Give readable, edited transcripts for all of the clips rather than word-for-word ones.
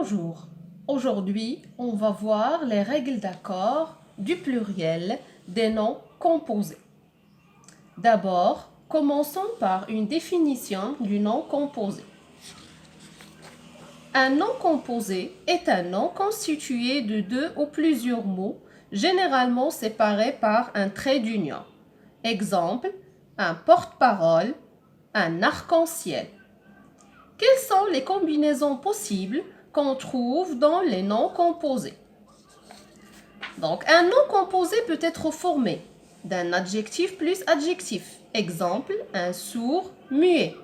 Bonjour, aujourd'hui on va voir les règles d'accord du pluriel des noms composés. D'abord, commençons par une définition du nom composé. Un nom composé est un nom constitué de deux ou plusieurs mots, généralement séparés par un trait d'union. Exemple, un porte-parole, un arc-en-ciel. Quelles sont les combinaisons possibles qu'on trouve dans les noms composés? Donc, un nom composé peut être formé d'un adjectif plus adjectif. Exemple, un sourd muet.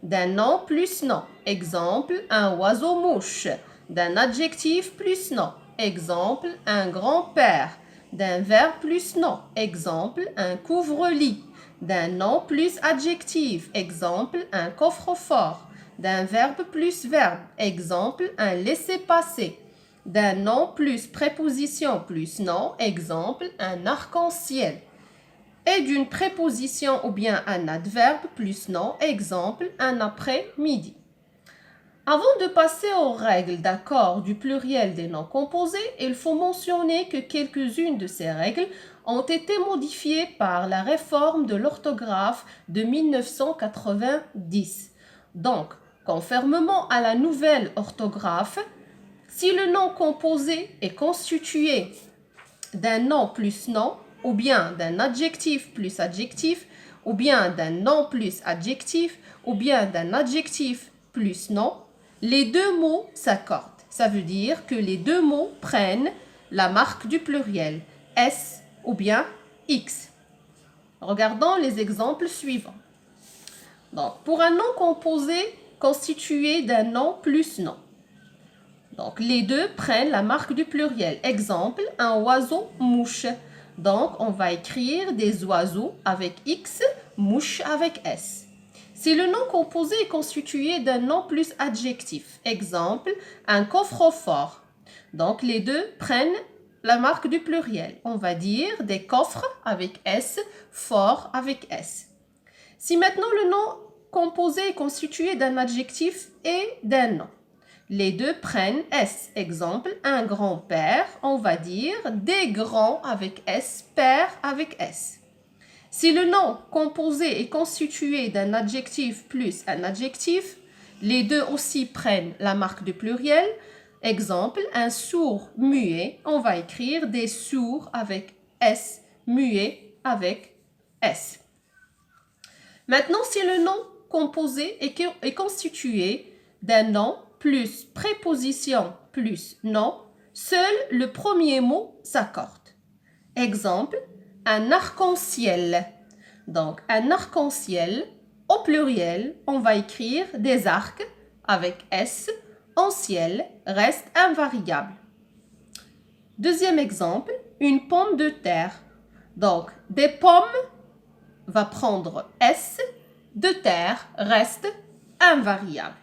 D'un nom plus nom. Exemple, un oiseau-mouche. D'un adjectif plus nom. Exemple, un grand-père. D'un verbe plus nom. Exemple, un couvre-lit. D'un nom plus adjectif. Exemple, un coffre-fort. D'un verbe plus verbe. Exemple, un laissez-passer. D'un nom plus préposition plus nom. Exemple, un arc-en-ciel. Et d'une préposition ou bien un adverbe plus nom. Exemple, un après-midi. Avant de passer aux règles d'accord du pluriel des noms composés, il faut mentionner que quelques-unes de ces règles ont été modifiées par la réforme de l'orthographe de 1990. Donc, conformément à la nouvelle orthographe, si le nom composé est constitué d'un nom plus nom, ou bien d'un adjectif plus adjectif, ou bien d'un nom plus adjectif, ou bien d'un adjectif plus nom, les deux mots s'accordent. Ça veut dire que les deux mots prennent la marque du pluriel, S ou bien X. Regardons les exemples suivants. Donc, pour un nom composé constitué d'un nom plus nom, donc les deux prennent la marque du pluriel. Exemple, un oiseau-mouche. Donc, on va écrire des oiseaux avec X, mouche avec S. Si le nom composé est constitué d'un nom plus adjectif, exemple, un coffre-fort. Donc, les deux prennent la marque du pluriel. On va dire des coffres avec S, fort avec S. Si maintenant le nom composé est constitué d'un adjectif et d'un nom, les deux prennent S. Exemple, un grand-père, on va dire des grands avec S, père avec S. Si le nom composé est constitué d'un adjectif plus un adjectif, les deux aussi prennent la marque du pluriel. Exemple, un sourd muet, on va écrire des sourds avec S, muet avec S. Maintenant, si le nom composé est constitué d'un nom plus préposition plus nom, seul le premier mot s'accorde. Exemple, un arc-en-ciel. Donc, un arc-en-ciel, au pluriel, on va écrire des arcs avec S, en ciel reste invariable. Deuxième exemple, une pomme de terre. Donc, des pommes va prendre S, de terre reste invariable.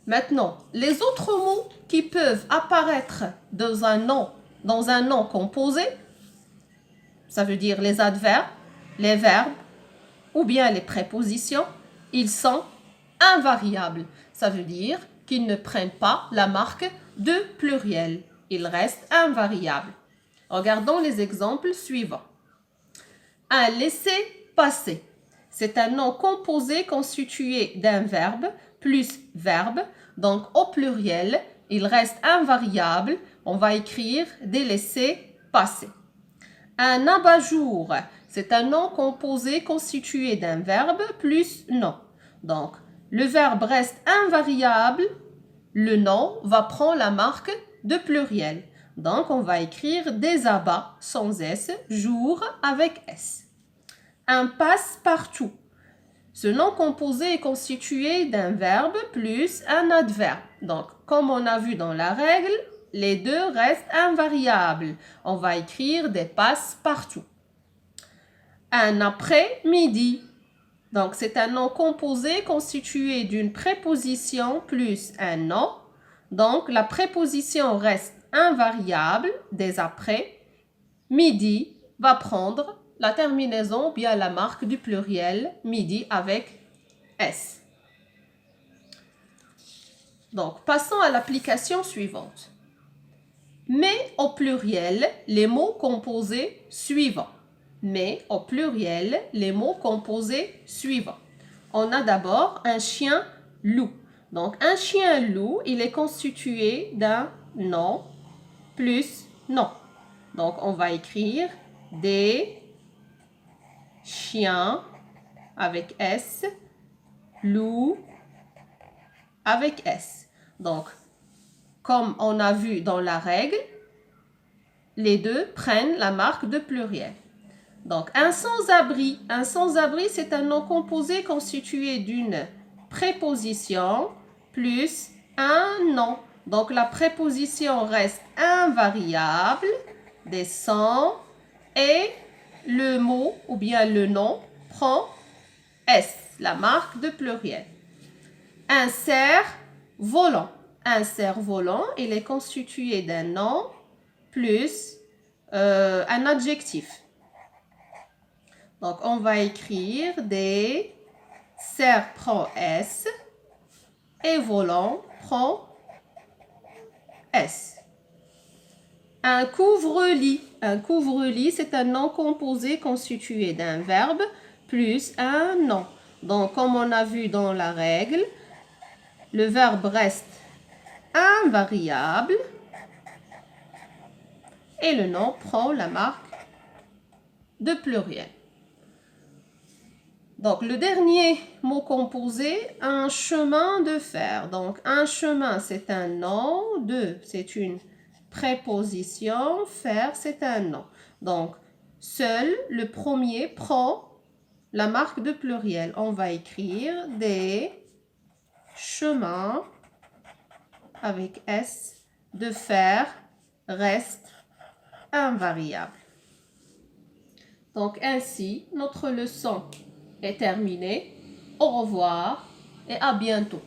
Maintenant, les autres mots qui peuvent apparaître dans un nom composé, ça veut dire les adverbes, les verbes ou bien les prépositions, ils sont invariables. Ça veut dire qu'ils ne prennent pas la marque de pluriel. Ils restent invariables. Regardons les exemples suivants. Un laissez-passer. C'est un nom composé constitué d'un verbe plus verbe. Donc, au pluriel, il reste invariable. On va écrire des laissez-passer. Un abat-jour. C'est un nom composé constitué d'un verbe plus nom. Donc, le verbe reste invariable. Le nom va prendre la marque de pluriel. Donc, on va écrire des abats sans S, jour avec S. Un passe-partout. Ce nom composé est constitué d'un verbe plus un adverbe. Donc, comme on a vu dans la règle, les deux restent invariables. On va écrire des passe-partout. Un après-midi. Donc, c'est un nom composé constitué d'une préposition plus un nom. Donc, la préposition reste invariable des après. Midi va prendre la terminaison bien la marque du pluriel midi avec S. Donc, passons à l'application suivante. Mais au pluriel, les mots composés suivants. Mais au pluriel, les mots composés suivants. On a d'abord un chien loup. Donc, un chien loup, il est constitué d'un nom plus nom. Donc, on va écrire des chiens avec S, loup avec S. Donc, comme on a vu dans la règle, les deux prennent la marque de pluriel. Donc, un sans-abri. Un sans-abri, c'est un nom composé constitué d'une préposition plus un nom. Donc, la préposition reste invariable, des sans, et le mot ou bien le nom prend S, la marque de pluriel. Un cerf-volant. Un cerf-volant, il est constitué d'un nom plus un adjectif. Donc, on va écrire des cerfs prend S et volant prend S. Un couvre-lit. Un couvre-lit, c'est un nom composé constitué d'un verbe plus un nom. Donc, comme on a vu dans la règle, le verbe reste invariable et le nom prend la marque de pluriel. Donc, le dernier mot composé, un chemin de fer. Donc, un chemin, c'est un nom. C'est une préposition. Faire, c'est un nom. Donc, seul le premier prend la marque de pluriel. On va écrire des chemins avec S de fer reste invariable. Donc, ainsi, notre leçon est terminée. Au revoir et à bientôt.